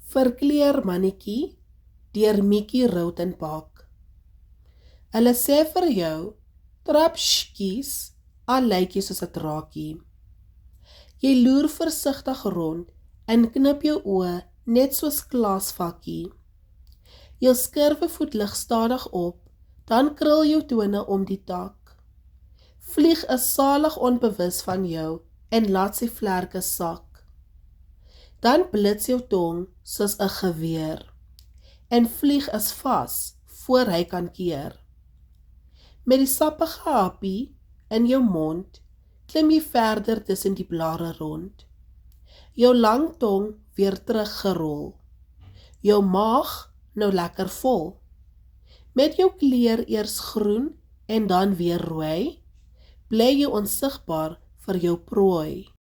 Verkleer mannetjie deur Mickey Rautenbach. Hulle sê vir jou, trap skies, al lyk jy soos 'n draakie. Jy loer versigtig rond en knip jou oë net soos glasvakkie. Jou skurwevoet lig stadig op, dan krul jou tone om die tak. Vlieg is salig onbewus van jou en laat sy vlerke sak. Dan blits jou tong soos 'n geweer en vlieg is vas voor hy kan keer. Met die sappige happie in jou mond, klim jy verder tussen die blare rond. Jou lang tong weer teruggerol. Jou maag nou lekker vol. Met jou kleur eers groen en dan weer rooi, bly jy onsigbaar vir jou prooi.